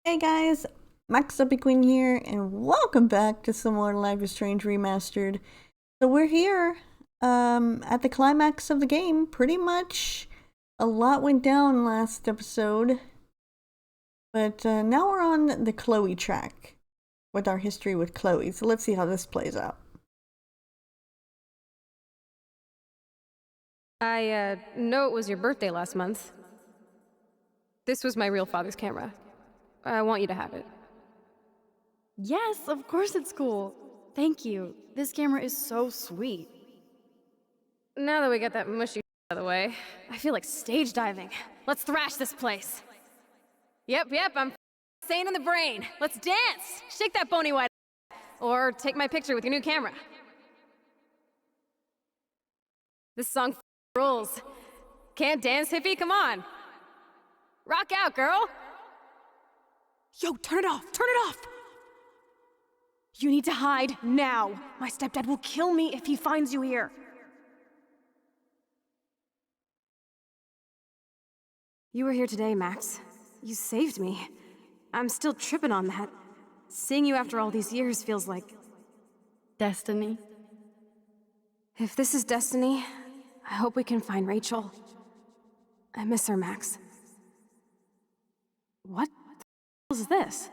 Hey guys, MaxLPQueen here, and welcome back to some more Life is Strange Remastered. So we're here, at the climax of the game. Pretty much a lot went down last episode, but now we're on the Chloe track with our history with Chloe. So let's see how this plays out. I know it was your birthday last month. This was my real father's camera. I want you to have it. Yes, of course it's cool. Thank you. This camera is so sweet. Now that we got that mushy out of the way, I feel like stage diving. Let's thrash this place. Yep, I'm sane in the brain. Let's dance! Shake that bony white or take my picture with your new camera. This song rules. Can't dance, hippie? Come on. Rock out, girl! Yo, turn it off! Turn it off! You need to hide now. My stepdad will kill me if he finds you here. You were here today, Max. You saved me. I'm still tripping on that. Seeing you after all these years feels like... Destiny. If this is destiny, I hope we can find Rachel. I miss her, Max. What the hell is this?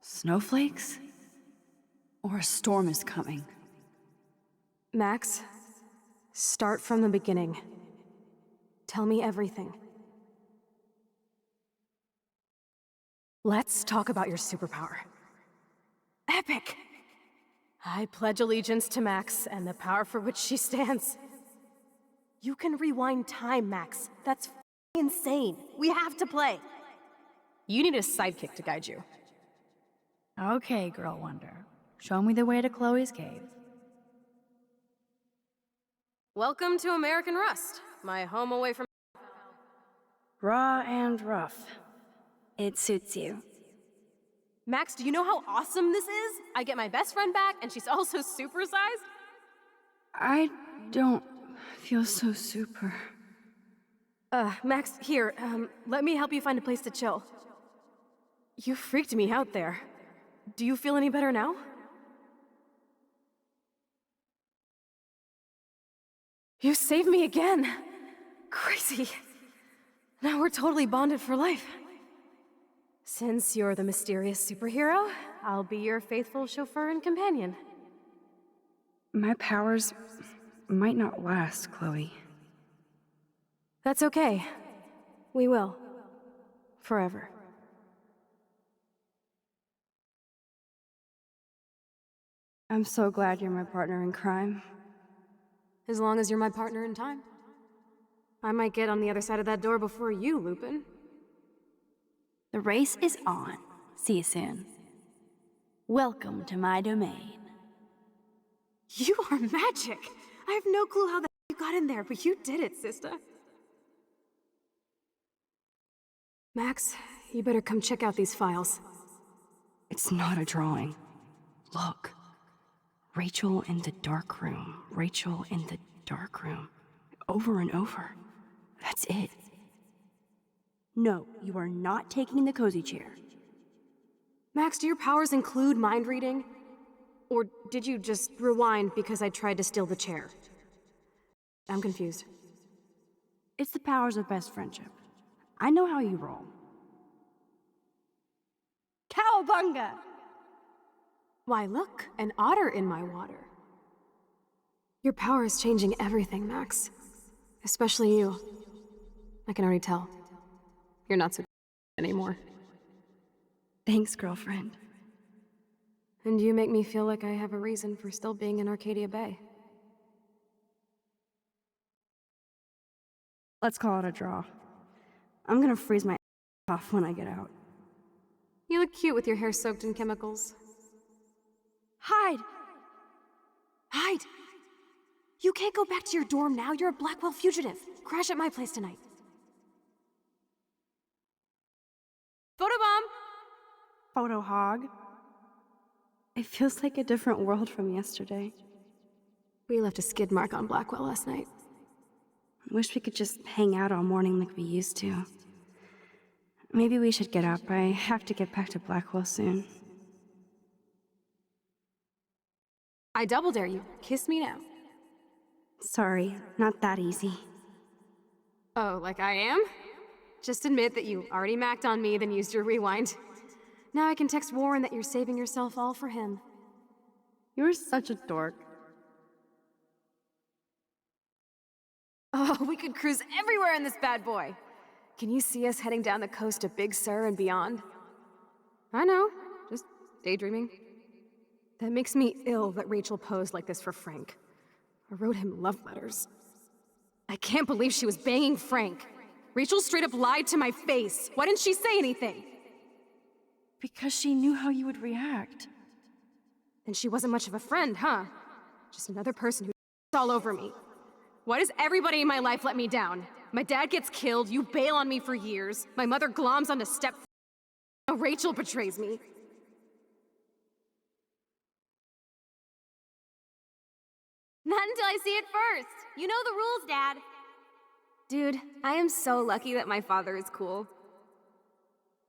Snowflakes? Or a storm is coming. Max, start from the beginning. Tell me everything. Let's talk about your superpower. Epic! I pledge allegiance to Max and the power for which she stands. You can rewind time, Max. That's insane. We have to play. You need a sidekick to guide you. Okay, Girl Wonder. Show me the way to Chloe's cave. Welcome to American Rust, my home away from... Raw and rough. It suits you. Max, do you know how awesome this is? I get my best friend back, and she's also supersized. I don't feel so super. Max, here, let me help you find a place to chill. You freaked me out there. Do you feel any better now? You saved me again. Crazy. Now we're totally bonded for life. Since you're the mysterious superhero, I'll be your faithful chauffeur and companion. My powers might not last, Chloe. That's okay. We will. Forever. I'm so glad you're my partner in crime. As long as you're my partner in time. I might get on the other side of that door before you, Lupin. The race is on. See you soon. Welcome to my domain. You are magic! I have no clue how the you got in there, but you did it, sister. Max, you better come check out these files. It's not a drawing. Look. Rachel in the dark room. Rachel in the dark room. Over and over. That's it. No, you are not taking the cozy chair. Max, do your powers include mind reading? Or did you just rewind because I tried to steal the chair? I'm confused. It's the powers of best friendship. I know how you roll. Cowabunga! Why, look, an otter in my water. Your power is changing everything, Max. Especially you. I can already tell. You're not so anymore. Thanks, girlfriend. And you make me feel like I have a reason for still being in Arcadia Bay. Let's call it a draw. I'm gonna freeze my off when I get out. You look cute with your hair soaked in chemicals. Hide! Hide! You can't go back to your dorm now. You're a Blackwell fugitive. Crash at my place tonight. Photobomb! Photo hog. It feels like a different world from yesterday. We left a skid mark on Blackwell last night. I wish we could just hang out all morning like we used to. Maybe we should get up. I have to get back to Blackwell soon. I double dare you. Kiss me now. Sorry, not that easy. Oh, like I am? Just admit that you already macked on me, then used your rewind. Now I can text Warren that you're saving yourself all for him. You're such a dork. Oh, we could cruise everywhere in this bad boy. Can you see us heading down the coast to Big Sur and beyond? I know, just daydreaming. That makes me ill that Rachel posed like this for Frank. I wrote him love letters. I can't believe she was banging Frank. Rachel straight up lied to my face. Why didn't she say anything? Because she knew how you would react. And she wasn't much of a friend, huh? Just another person who all over me. Why does everybody in my life let me down? My dad gets killed, you bail on me for years, my mother gloms onto step. Now Rachel betrays me. Not until I see it first. You know the rules, Dad. Dude, I am so lucky that my father is cool.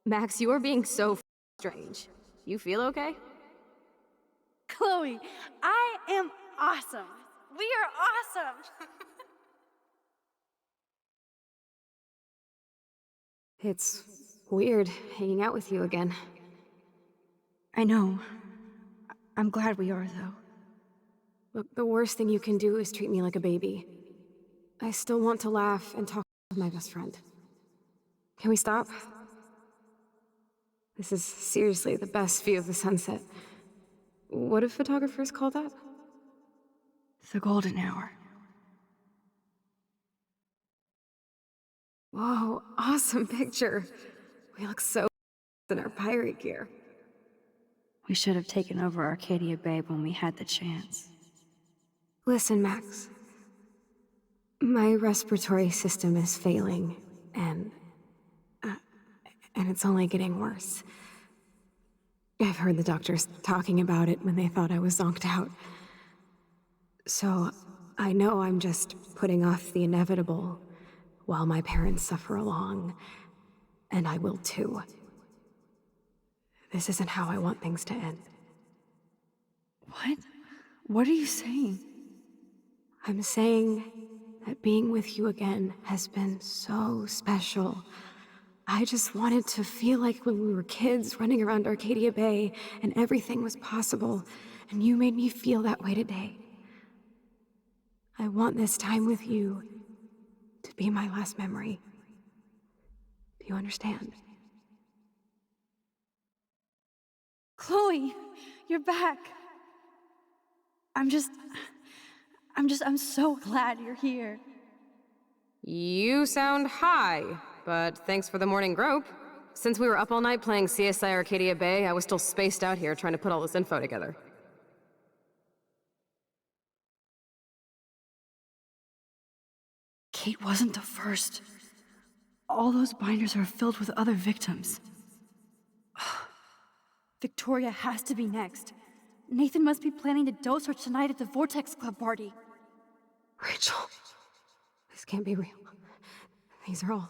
Max, you are being so strange. You feel okay? Chloe, I am awesome. We are awesome. It's weird hanging out with you again. I know. I'm glad we are, though. Look, the worst thing you can do is treat me like a baby. I still want to laugh and talk with my best friend. Can we stop? This is seriously the best view of the sunset. What do photographers call that? The golden hour. Whoa, awesome picture. We look so in our pirate gear. We should have taken over Arcadia Bay when we had the chance. Listen, Max. My respiratory system is failing, and it's only getting worse. I've heard the doctors talking about it when they thought I was zonked out. So, I know I'm just putting off the inevitable while my parents suffer along, and I will too. This isn't how I want things to end. What? What are you saying? I'm saying that being with you again has been so special. I just wanted to feel like when we were kids running around Arcadia Bay and everything was possible, and you made me feel that way today. I want this time with you to be my last memory. Do you understand? Chloe, you're back. I'm so glad you're here. You sound high, but thanks for the morning grope. Since we were up all night playing CSI Arcadia Bay, I was still spaced out here trying to put all this info together. Kate wasn't the first. All those binders are filled with other victims. Victoria has to be next. Nathan must be planning to dose her tonight at the Vortex Club party. Rachel, this can't be real. These are all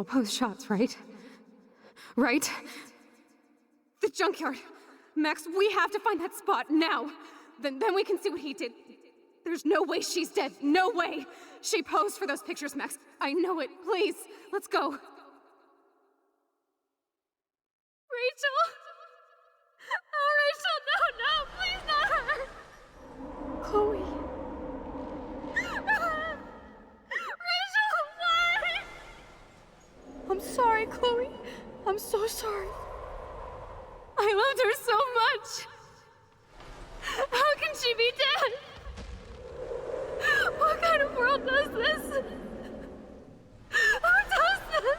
post shots, right? Right? The junkyard. Max, we have to find that spot now. Then we can see what he did. There's no way she's dead. No way. She posed for those pictures, Max. I know it. Please, let's go. Rachel? Oh, Rachel, no, please not her. Chloe. Rachel, why? I'm sorry, Chloe. I'm so sorry. I loved her so much. How can she be dead? What kind of world does this? Who does this?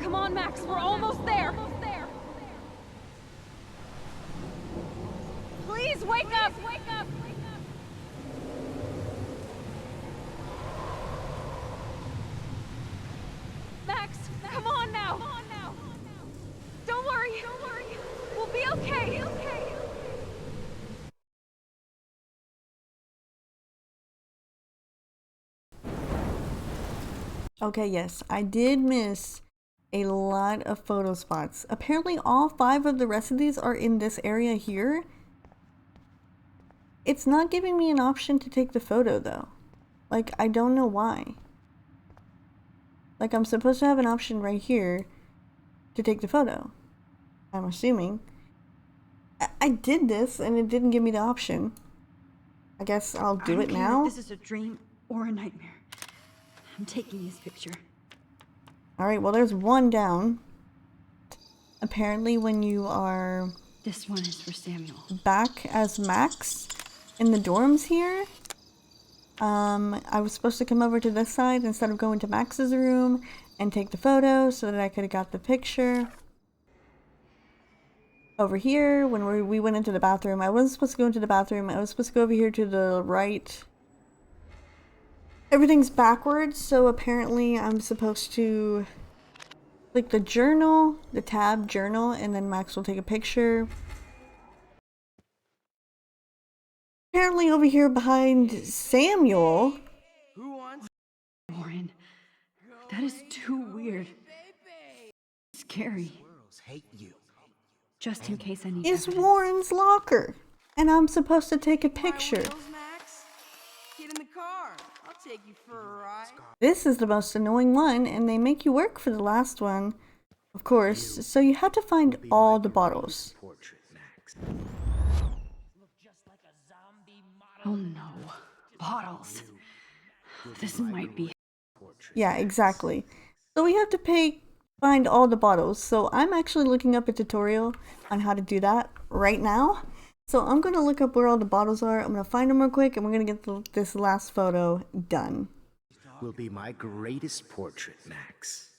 Come on, Max, we're almost there. Please wake up! Max, come on now! Don't worry. Okay, yes, I did miss a lot of photo spots. Apparently all 5 of the rest of these are in this area here. It's not giving me an option to take the photo though. Like, I don't know why. Like, I'm supposed to have an option right here to take the photo. I'm assuming. I did this and it didn't give me the option. I guess I'll do it now. If this is a dream or a nightmare. I'm taking this picture. Alright, well there's one down. Apparently when you are This one is for Samuel. back as Max in the dorms here, I was supposed to come over to this side instead of going to Max's room and take the photo so that I could have got the picture. Over here, when we went into the bathroom, I wasn't supposed to go into the bathroom. I was supposed to go over here to the right. Everything's backwards, so apparently I'm supposed to click the journal, the tab journal, and then Max will take a picture. Apparently over here behind Samuel. Warren, that is too weird. Scary. Just in case I need Is evidence. Warren's locker, and I'm supposed to take a picture. Max? Get in the car. I'll take you for a ride. This is the most annoying one, and they make you work for the last one, of course, so you have to find all the bottles. Oh no. Bottles. This might be... Yeah, exactly. So we have to find all the bottles. So I'm actually looking up a tutorial on how to do that right now. So I'm going to look up where all the bottles are. I'm going to find them real quick, and we're going to get this last photo done. Will be my greatest portrait, Max.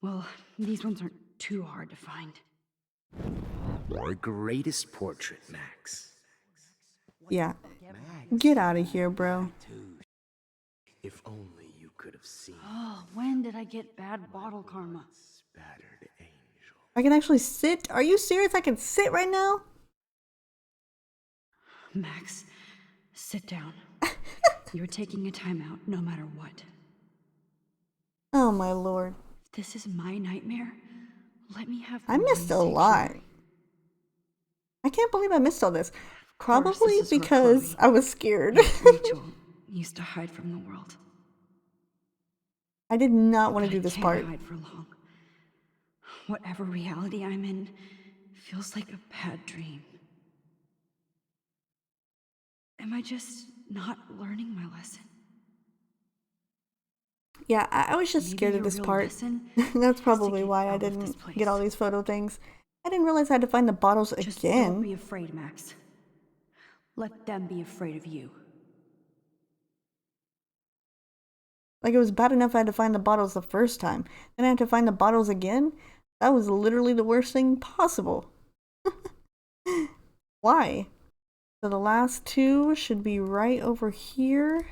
Well, these ones aren't too hard to find. Your greatest portrait, Max. Yeah. Get out of here, bro. If only you could have seen Oh, when did I get bad bottle karma? battered angel. I can actually sit. Are you serious? I can sit right now? Max, sit down. You're taking a timeout no matter what. Oh my lord. If this is my nightmare, let me have I missed a lot. I can't believe I missed all this. Probably this is where because Chloe- I was scared. Rachel used to hide from the world. I did not want to But do I this can't part. hide for long. Whatever reality I'm in feels like a bad dream. Am I just not learning my lesson? Yeah, I was just Maybe scared of your this real part. lesson That's is to probably get why I out of this didn't place. get all these photo things. I didn't realize I had to find the bottles Just don't be again. afraid, Max. Let them be afraid of you. Like, it was bad enough I had to find the bottles the first time. Then I had to find the bottles again? That was literally the worst thing possible. Why? So the last 2 should be right over here.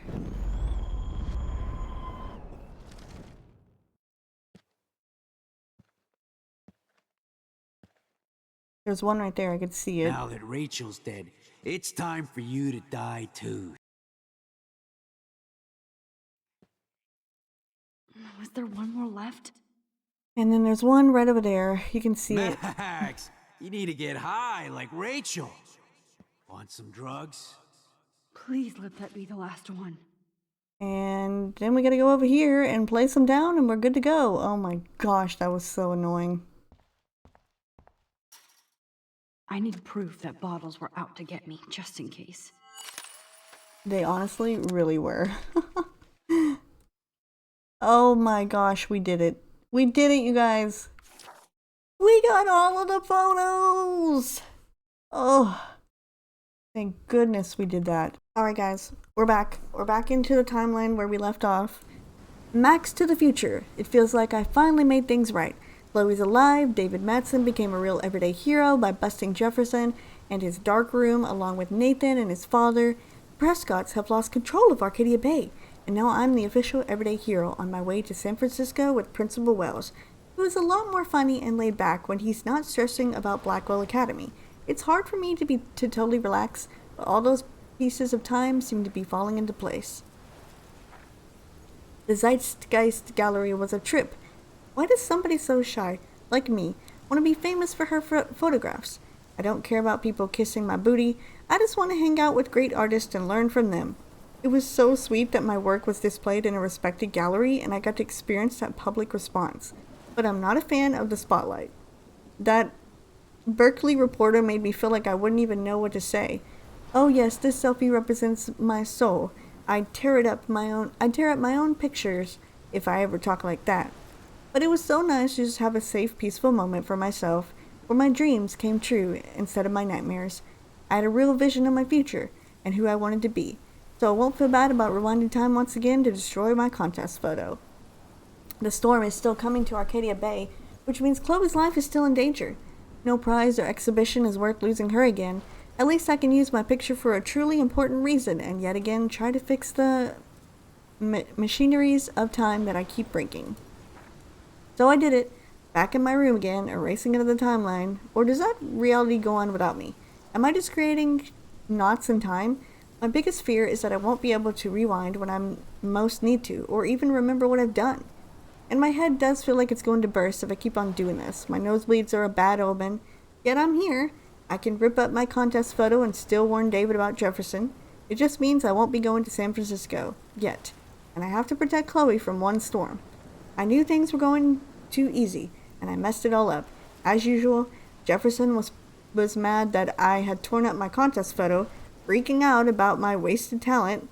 There's one right there, I could see it. Now that Rachel's dead, it's time for you to die too. Was there one more left? And then there's one right over there. You can see it. Max, you need to get high like Rachel. Want some drugs? Please let that be the last one. And then we gotta go over here and place them down and we're good to go. Oh my gosh, that was so annoying. I need proof that bottles were out to get me, just in case. They honestly really were. Oh my gosh, we did it. We did it, you guys. We got all of the photos. Oh, thank goodness we did that. Alright guys, we're back. We're back into the timeline where we left off. Max to the future. It feels like I finally made things right. Chloe's alive. David Madsen became a real everyday hero by busting Jefferson and his dark room along with Nathan and his father. Prescotts have lost control of Arcadia Bay, and now I'm the official everyday hero on my way to San Francisco with Principal Wells, who is a lot more funny and laid back when he's not stressing about Blackwell Academy. It's hard for me to totally relax, but all those pieces of time seem to be falling into place. The Zeitgeist Gallery was a trip. Why does somebody so shy, like me, want to be famous for her photographs? I don't care about people kissing my booty. I just want to hang out with great artists and learn from them. It was so sweet that my work was displayed in a respected gallery and I got to experience that public response. But I'm not a fan of the spotlight. That Berkeley reporter made me feel like I wouldn't even know what to say. Oh yes, this selfie represents my soul. I'd tear up my own pictures if I ever talk like that. But it was so nice to just have a safe, peaceful moment for myself where my dreams came true instead of my nightmares. I had a real vision of my future and who I wanted to be, so I won't feel bad about rewinding time once again to destroy my contest photo. The storm is still coming to Arcadia Bay, which means Chloe's life is still in danger. No prize or exhibition is worth losing her again. At least I can use my picture for a truly important reason and yet again try to fix the machineries of time that I keep breaking. So I did it, back in my room again, erasing it of the timeline. Or does that reality go on without me? Am I just creating knots in time? My biggest fear is that I won't be able to rewind when I most need to, or even remember what I've done. And my head does feel like it's going to burst if I keep on doing this. My nosebleeds are a bad omen, yet I'm here. I can rip up my contest photo and still warn David about Jefferson. It just means I won't be going to San Francisco, yet. And I have to protect Chloe from one storm. I knew things were going too easy, and I messed it all up. As usual, Jefferson was mad that I had torn up my contest photo, freaking out about my wasted talent.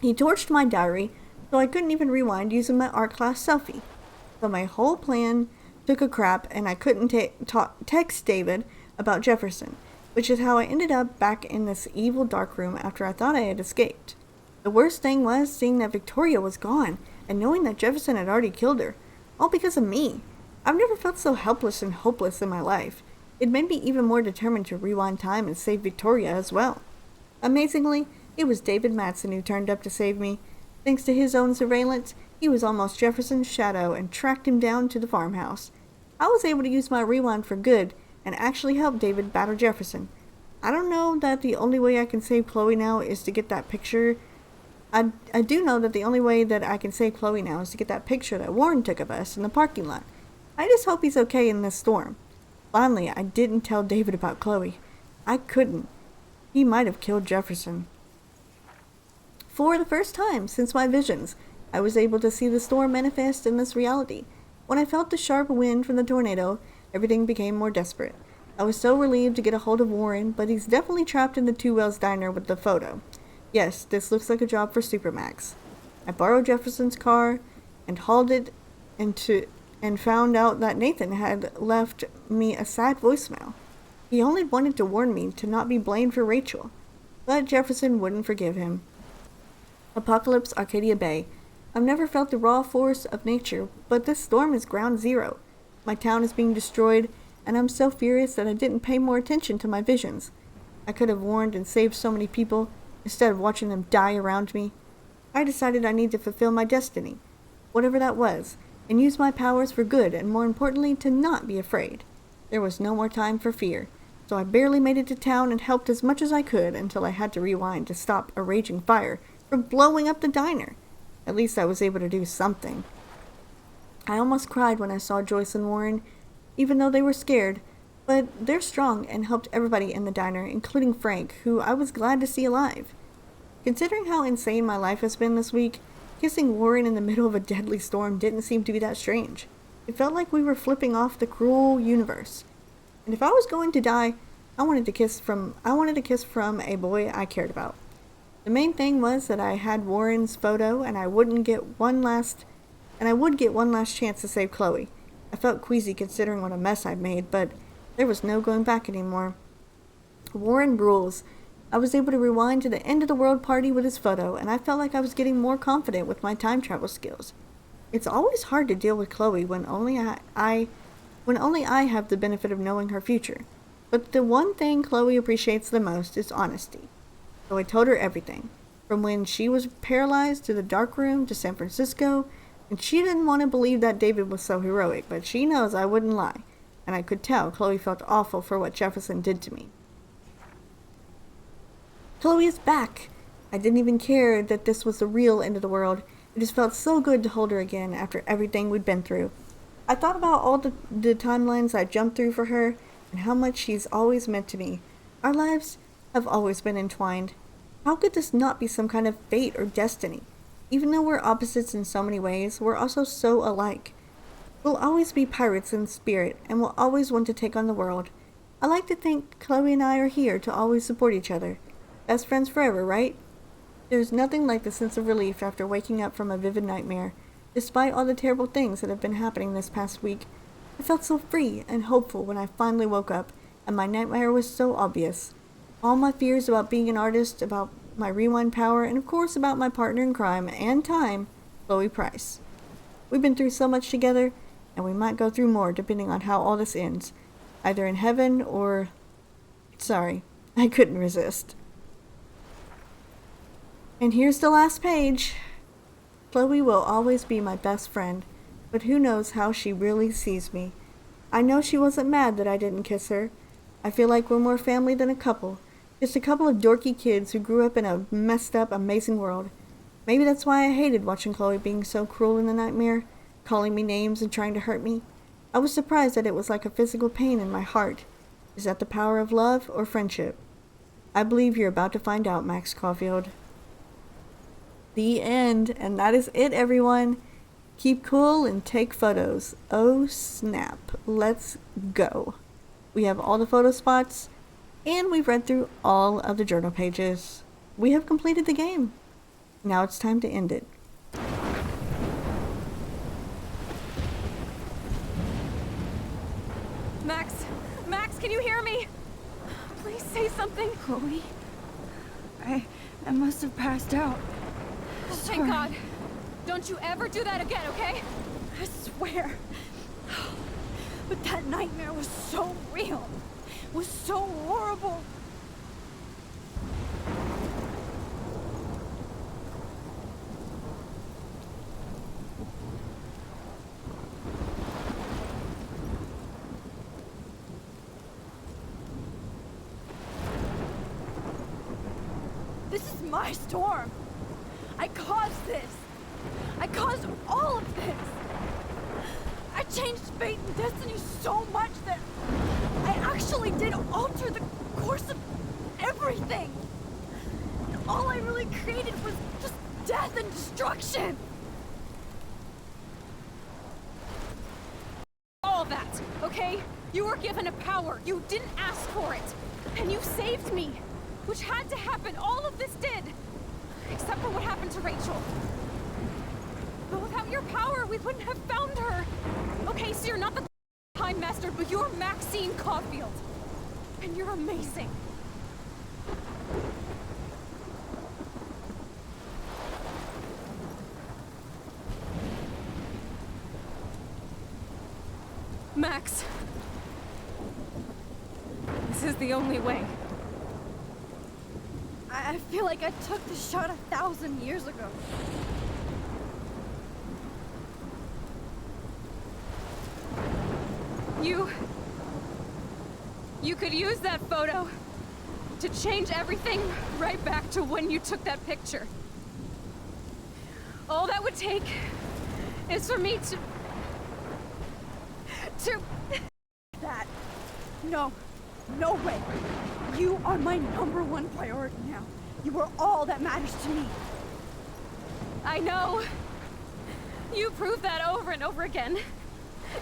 He torched my diary, so I couldn't even rewind using my art class selfie. So my whole plan took a crap, and I couldn't text David about Jefferson, which is how I ended up back in this evil dark room after I thought I had escaped. The worst thing was seeing that Victoria was gone, and knowing that Jefferson had already killed her. All because of me. I've never felt so helpless and hopeless in my life. It made me even more determined to rewind time and save Victoria as well. Amazingly, it was David Matson who turned up to save me. Thanks to his own surveillance, he was almost Jefferson's shadow and tracked him down to the farmhouse. I was able to use my rewind for good and actually help David battle Jefferson. I don't know that the only way I can save Chloe now is to get that picture. I do know that the only way that I can save Chloe now is to get that picture that Warren took of us in the parking lot. I just hope he's okay in this storm. Finally, I didn't tell David about Chloe. I couldn't. He might have killed Jefferson. For the first time since my visions, I was able to see the storm manifest in this reality. When I felt the sharp wind from the tornado, everything became more desperate. I was so relieved to get a hold of Warren, but he's definitely trapped in the Two Wells diner with the photo. Yes, this looks like a job for Supermax. I borrowed Jefferson's car and hauled it and found out that Nathan had left me a sad voicemail. He only wanted to warn me to not be blamed for Rachel, but Jefferson wouldn't forgive him. Apocalypse, Arcadia Bay. I've never felt the raw force of nature, but this storm is ground zero. My town is being destroyed, and I'm so furious that I didn't pay more attention to my visions. I could have warned and saved so many people, instead of watching them die around me. I decided I need to fulfill my destiny, whatever that was, and use my powers for good, and more importantly, to not be afraid. There was no more time for fear, so I barely made it to town and helped as much as I could until I had to rewind to stop a raging fire from blowing up the diner. At least I was able to do something. I almost cried when I saw Joyce and Warren, even though they were scared, but they're strong and helped everybody in the diner, including Frank, who I was glad to see alive. Considering how insane my life has been this week, kissing Warren in the middle of a deadly storm didn't seem to be that strange. It felt like we were flipping off the cruel universe. And if I was going to die, I wanted a kiss from a boy I cared about. The main thing was that I had Warren's photo and I would get one last chance to save Chloe. I felt queasy considering what a mess I'd made, but there was no going back anymore. Warren rules. I was able to rewind to the end of the world party with his photo, and I felt like I was getting more confident with my time travel skills. It's always hard to deal with Chloe when only I have the benefit of knowing her future. But the one thing Chloe appreciates the most is honesty. So I told her everything, from when she was paralyzed to the dark room to San Francisco, and she didn't want to believe that David was so heroic, but she knows I wouldn't lie, and I could tell Chloe felt awful for what Jefferson did to me. Chloe is back! I didn't even care that this was the real end of the world. It just felt so good to hold her again after everything we'd been through. I thought about all the timelines I jumped through for her and how much she's always meant to me. Our lives have always been entwined. How could this not be some kind of fate or destiny? Even though we're opposites in so many ways, we're also so alike. We'll always be pirates in spirit, and we'll always want to take on the world. I like to think Chloe and I are here to always support each other. Best friends forever, right? There's nothing like the sense of relief after waking up from a vivid nightmare. Despite all the terrible things that have been happening this past week, I felt so free and hopeful when I finally woke up, and my nightmare was so obvious. All my fears about being an artist, about my rewind power, and of course about my partner in crime and time, Chloe Price. We've been through so much together, and we might go through more depending on how all this ends. Either in heaven or... Sorry, I couldn't resist. And here's the last page. Chloe will always be my best friend, but who knows how she really sees me. I know she wasn't mad that I didn't kiss her. I feel like we're more family than a couple. Just a couple of dorky kids who grew up in a messed up, amazing world. Maybe that's why I hated watching Chloe being so cruel in the nightmare, calling me names and trying to hurt me. I was surprised that it was like a physical pain in my heart. Is that the power of love or friendship? I believe you're about to find out, Max Caulfield. The end, and that is it, everyone. Keep cool and take photos. Oh snap, let's go. We have all the photo spots, and we've read through all of the journal pages. We have completed the game. Now it's time to end it. Max, can you hear me? Please say something. Chloe? I must have passed out. Thank God. Don't you ever do that again, okay? I swear. But that nightmare was so real. Was so horrible. This is my storm. I caused this. I caused all of this. I changed fate and destiny so much that I actually did alter the course of everything. And all I really created was just death and destruction. All that, okay? You were given a power. You didn't ask for it. And you saved me. Which had to happen. All of this did. Except for what happened to Rachel. But without your power, we wouldn't have found her. Okay, so you're not the Time Master, but you're Maxine Caulfield. And you're amazing. Max. This is the only way. I feel like I took the shot 1,000 years ago. You could use that photo to change everything right back to when you took that picture. All that would take is for me to... That. No. No way. You are my #1 priority now. You are all that matters to me. I know. You prove that over and over again.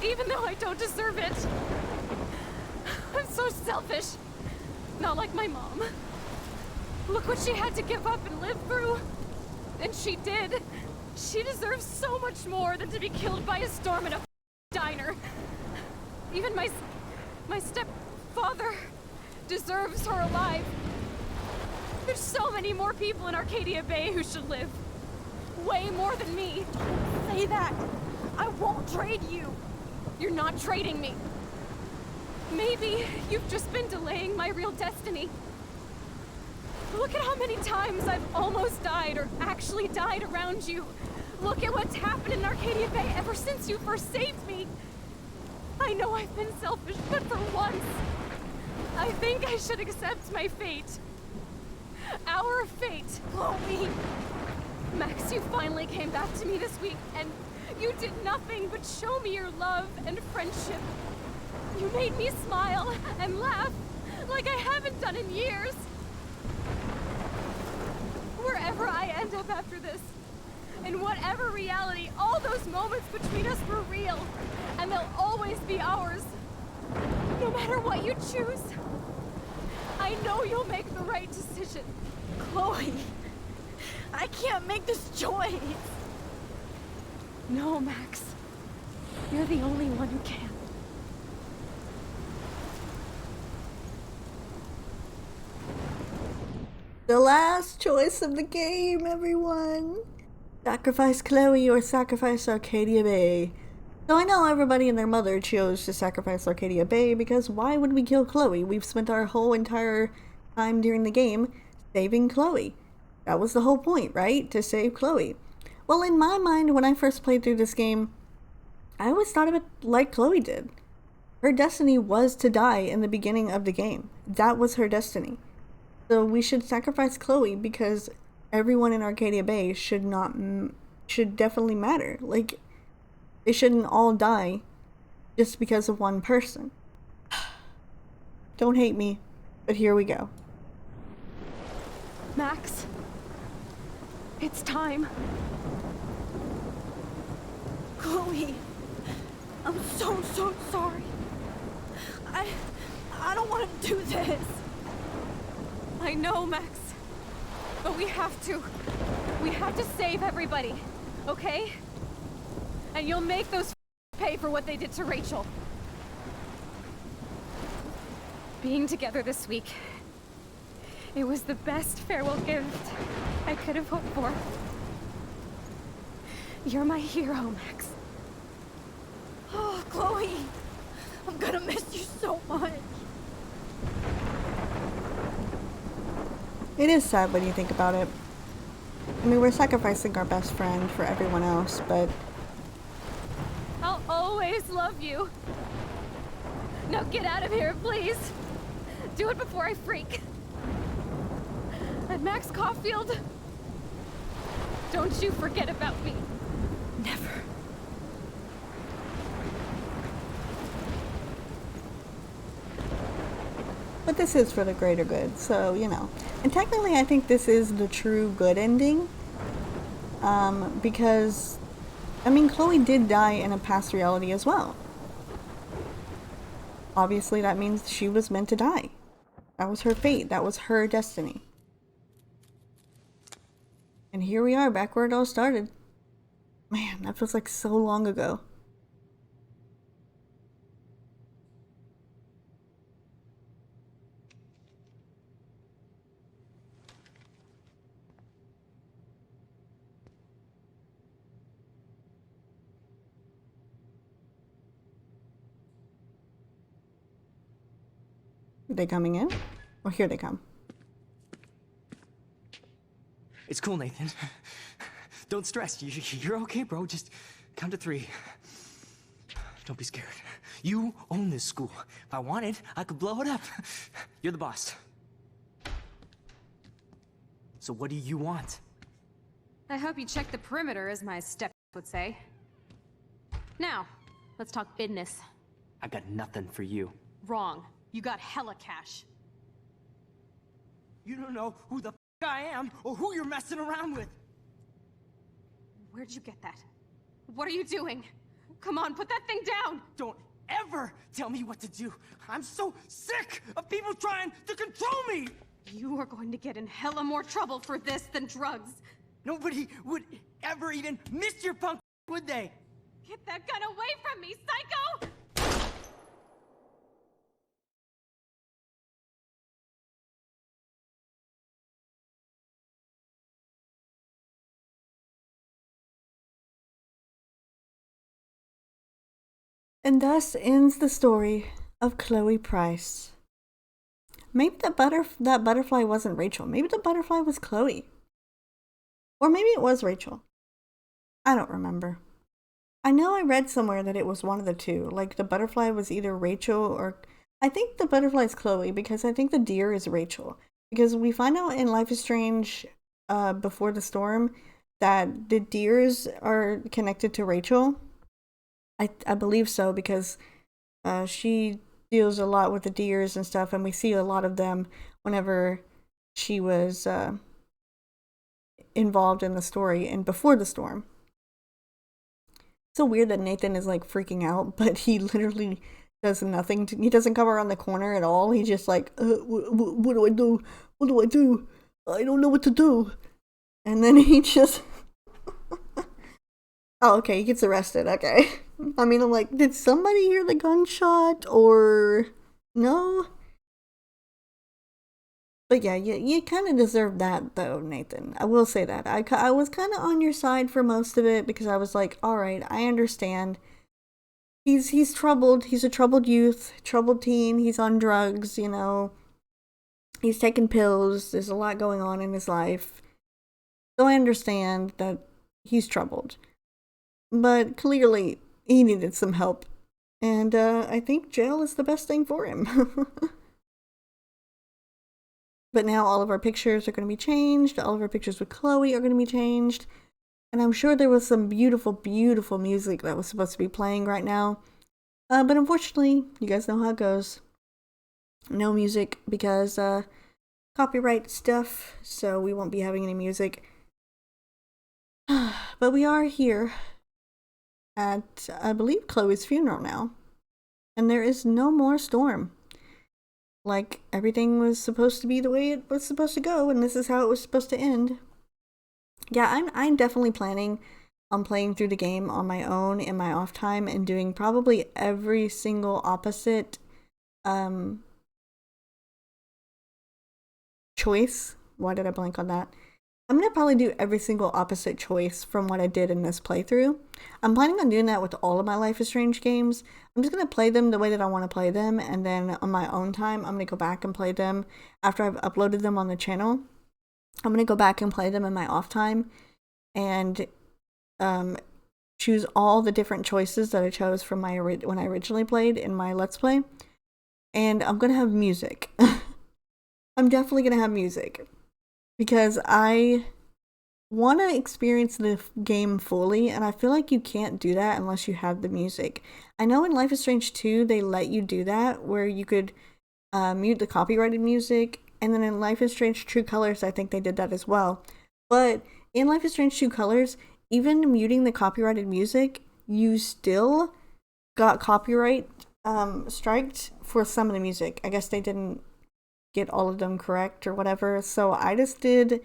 Even though I don't deserve it. I'm so selfish. Not like my mom. Look what she had to give up and live through. And she did. She deserves so much more than to be killed by a storm in a diner. Even my stepfather deserves her alive. There's so many more people in Arcadia Bay who should live. Way more than me. Don't say that. I won't trade you. You're not trading me. Maybe you've just been delaying my real destiny. Look at how many times I've almost died or actually died around you. Look at what's happened in Arcadia Bay ever since you first saved me. I know I've been selfish, but for once, I think I should accept my fate. Our fate. Chloe. Max, you finally came back to me this week, and you did nothing but show me your love and friendship. You made me smile and laugh like I haven't done in years. Wherever I end up after this, in whatever reality, all those moments between us were real, and they'll always be ours. No matter what you choose, I know you'll make the right decision. Chloe, I can't make this choice. No, Max. You're the only one who can. The last choice of the game, everyone. Sacrifice Chloe or sacrifice Arcadia Bay. So I know everybody and their mother chose to sacrifice Arcadia Bay because why would we kill Chloe? We've spent our whole entire time during the game saving Chloe. That was the whole point, right? To save Chloe. Well, in my mind, when I first played through this game, I always thought of it like Chloe did. Her destiny was to die in the beginning of the game. That was her destiny. So we should sacrifice Chloe because everyone in Arcadia Bay should definitely matter. Like, they shouldn't all die just because of one person. Don't hate me, but here we go. Max, it's time. Chloe, I'm so sorry. I don't want to do this. I know, Max. But we have to. We have to save everybody, okay? And you'll make those pay for what they did to Rachel. Being together this week, it was the best farewell gift I could have hoped for. You're my hero, Max. Oh, Chloe, I'm gonna miss you so much. It is sad when you think about it. I mean, we're sacrificing our best friend for everyone else, but I'll always love you. Now get out of here, please. Do it before I freak. And Max Caulfield, don't you forget about me. Never. But this is for the greater good, so, you know. And technically, I think this is the true good ending. Because, I mean, Chloe did die in a past reality as well. Obviously, that means she was meant to die. That was her fate. That was her destiny. And here we are, back where it all started. Man, that feels like so long ago. Are they coming in? Or here they come. It's cool, Nathan. Don't stress. You're okay, bro. Just count to 3. Don't be scared. You own this school. If I wanted, I could blow it up. You're the boss. So what do you want? I hope you check the perimeter, as my step would say. Now, let's talk business. I got nothing for you. Wrong. You got hella cash. You don't know who the f I am or who you're messing around with. Where'd you get that? What are you doing? Come on, put that thing down! Don't ever tell me what to do. I'm so sick of people trying to control me. You are going to get in hella more trouble for this than drugs. Nobody would ever even miss your punk, would they? Get that gun away from me, psycho! And thus ends the story of Chloe Price. Maybe that butterfly wasn't Rachel. Maybe the butterfly was Chloe. Or maybe it was Rachel. I don't remember. I know I read somewhere that it was one of the two. Like the butterfly was either Rachel or... I think the butterfly is Chloe because I think the deer is Rachel. Because we find out in Life is Strange Before the Storm that the deers are connected to Rachel. I believe so, because she deals a lot with the deers and stuff, and we see a lot of them whenever she was involved in the story and before the storm. It's so weird that Nathan is like freaking out, but he literally does nothing. He doesn't come around the corner at all. He's just like, what do I do? What do I do? I don't know what to do. And then he just... Oh, okay, he gets arrested. Okay. I mean, I'm like, did somebody hear the gunshot or no? But yeah, you kind of deserve that though, Nathan. I will say that. I was kind of on your side for most of it, because I was like, all right, I understand. He's troubled. He's a troubled youth, troubled teen. He's on drugs, you know. He's taking pills. There's a lot going on in his life. So I understand that he's troubled. But clearly, he needed some help. And I think jail is the best thing for him. But now all of our pictures are going to be changed. All of our pictures with Chloe are going to be changed. And I'm sure there was some beautiful, beautiful music that was supposed to be playing right now. But unfortunately, you guys know how it goes. No music because copyright stuff. So we won't be having any music. But we are here at, I believe, Chloe's funeral now. And there is no more storm. Like, everything was supposed to be the way it was supposed to go, and this is how it was supposed to end. Yeah, I'm definitely planning on playing through the game on my own in my off time and doing probably every single opposite choice. Why did I blank on that? I'm going to probably do every single opposite choice from what I did in this playthrough. I'm planning on doing that with all of my Life is Strange games. I'm just going to play them the way that I want to play them, and then on my own time, I'm going to go back and play them after I've uploaded them on the channel. I'm going to go back and play them in my off time and choose all the different choices that I chose from my when I originally played in my Let's Play. And I'm going to have music. I'm definitely going to have music. Because I want to experience the game fully, and I feel like you can't do that unless you have the music. I know in Life is Strange 2, they let you do that, where you could mute the copyrighted music, and then in Life is Strange True Colors, I think they did that as well. But in Life is Strange True Colors, even muting the copyrighted music, you still got copyright striked for some of the music. I guess they didn't get all of them correct or whatever. So I just did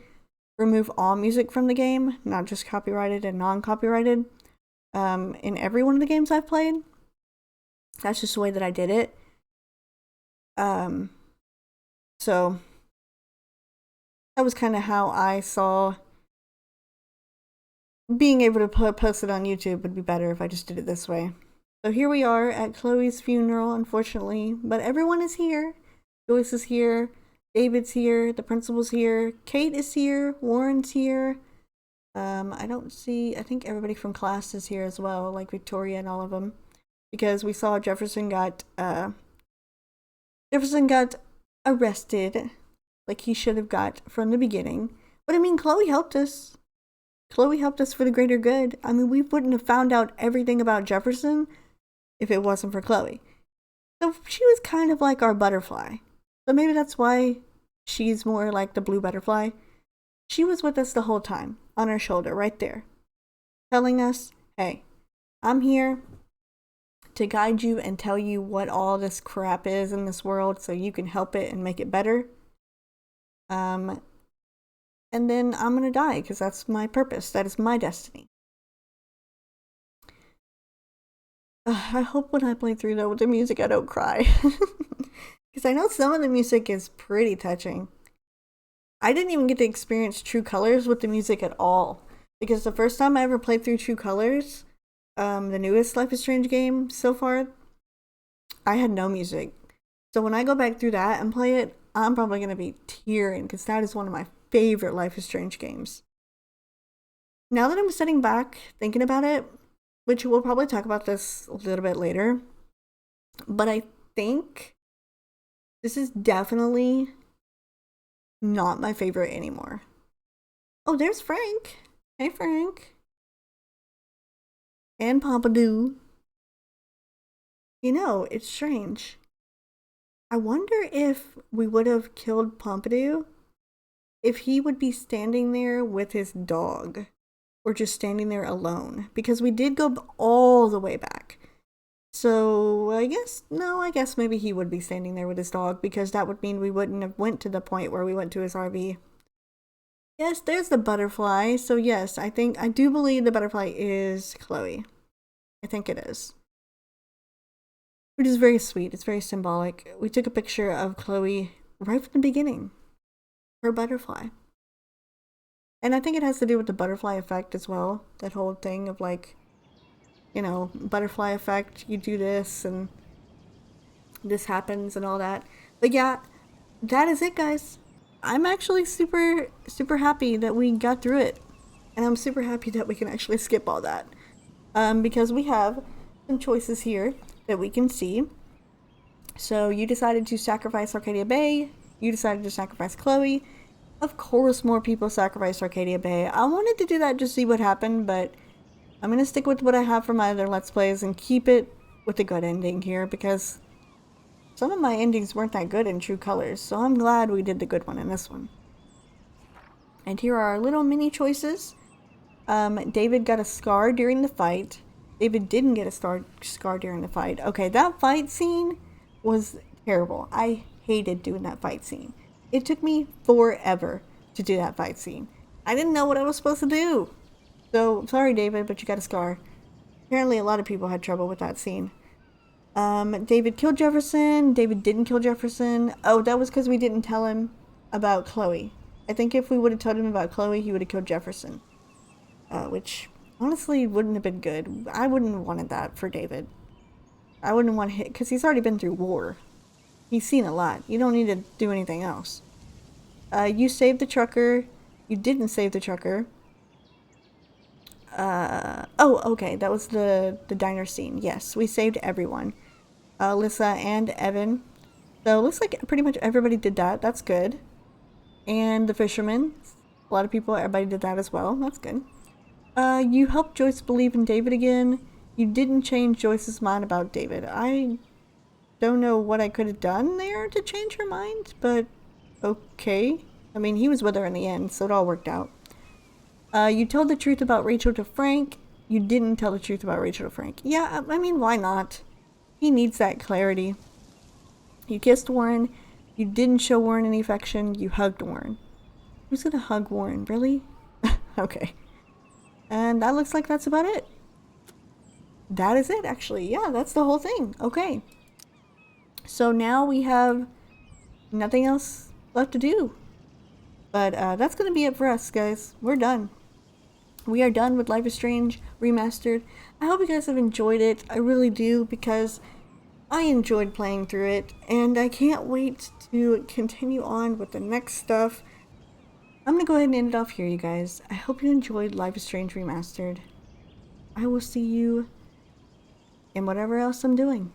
remove all music from the game, not just copyrighted and non-copyrighted, in every one of the games I've played. That's just the way that I did it. So that was kind of how I saw being able to post it on YouTube would be better if I just did it this way. So here we are at Chloe's funeral, unfortunately, but everyone is here. Joyce is here, David's here, the principal's here, Kate is here, Warren's here. I think everybody from class is here as well, like Victoria and all of them. Because we saw Jefferson got arrested, like he should have got from the beginning. But I mean, Chloe helped us. Chloe helped us for the greater good. I mean, we wouldn't have found out everything about Jefferson if it wasn't for Chloe. So she was kind of like our butterfly. So maybe that's why she's more like the blue butterfly. She was with us the whole time, on our shoulder, right there, telling us, hey, I'm here to guide you and tell you what all this crap is in this world so you can help it and make it better. And then I'm going to die because that's my purpose. That is my destiny. I hope when I play through though with the music I don't cry. Because I know some of the music is pretty touching. I didn't even get to experience True Colors with the music at all. Because the first time I ever played through True Colors, the newest Life is Strange game so far, I had no music. So when I go back through that and play it, I'm probably going to be tearing because that is one of my favorite Life is Strange games. Now that I'm sitting back thinking about it, which we'll probably talk about this a little bit later, but I think this is definitely not my favorite anymore. Oh, there's Frank. Hey, Frank. And Pompidou. You know, it's strange. I wonder if we would have killed Pompidou if he would be standing there with his dog. Or just standing there alone. Because we did go all the way back. So I guess maybe he would be standing there with his dog. Because that would mean we wouldn't have went to the point where we went to his RV. Yes, there's the butterfly. So yes, I do believe the butterfly is Chloe. I think it is. Which is very sweet. It's very symbolic. We took a picture of Chloe right from the beginning. Her butterfly. And I think it has to do with the butterfly effect as well. That whole thing of like, you know, butterfly effect. You do this and this happens and all that. But yeah, that is it, guys. I'm actually super, super happy that we got through it. And I'm super happy that we can actually skip all that. Because we have some choices here that we can see. So you decided to sacrifice Arcadia Bay. You decided to sacrifice Chloe. Of course more people sacrificed Arcadia Bay. I wanted to do that just to see what happened, but I'm going to stick with what I have from my other Let's Plays and keep it with a good ending here because some of my endings weren't that good in True Colors, so I'm glad we did the good one in this one. And here are our little mini choices. David got a scar during the fight. David didn't get a scar during the fight. Okay, that fight scene was terrible. I hated doing that fight scene. It took me forever to do that fight scene. I didn't know what I was supposed to do. So, sorry David, but you got a scar. Apparently a lot of people had trouble with that scene. David killed Jefferson. David didn't kill Jefferson. Oh, that was because we didn't tell him about Chloe. I think if we would have told him about Chloe, he would have killed Jefferson. Which honestly wouldn't have been good. I wouldn't have wanted that for David. I wouldn't want him, because he's already been through war. He's seen a lot. You don't need to do anything else. You saved the trucker. You didn't save the trucker. Oh, okay. That was the diner scene. Yes, we saved everyone. Alyssa and Evan. So it looks like pretty much everybody did that. That's good. And the fisherman. A lot of people, everybody did that as well. That's good. You helped Joyce believe in David again. You didn't change Joyce's mind about David. I don't know what I could have done there to change her mind, but okay. I mean, he was with her in the end, so it all worked out. You told the truth about Rachel to Frank. You didn't tell the truth about Rachel to Frank. Yeah, I mean, why not? He needs that clarity. You kissed Warren. You didn't show Warren any affection. You hugged Warren. Who's gonna hug Warren? Really? Okay. And that looks like that's about it. That is it, actually. Yeah, that's the whole thing. Okay. So now we have nothing else left to do. But that's going to be it for us, guys. We're done. We are done with Life is Strange Remastered. I hope you guys have enjoyed it. I really do, because I enjoyed playing through it. And I can't wait to continue on with the next stuff. I'm going to go ahead and end it off here, you guys. I hope you enjoyed Life is Strange Remastered. I will see you in whatever else I'm doing.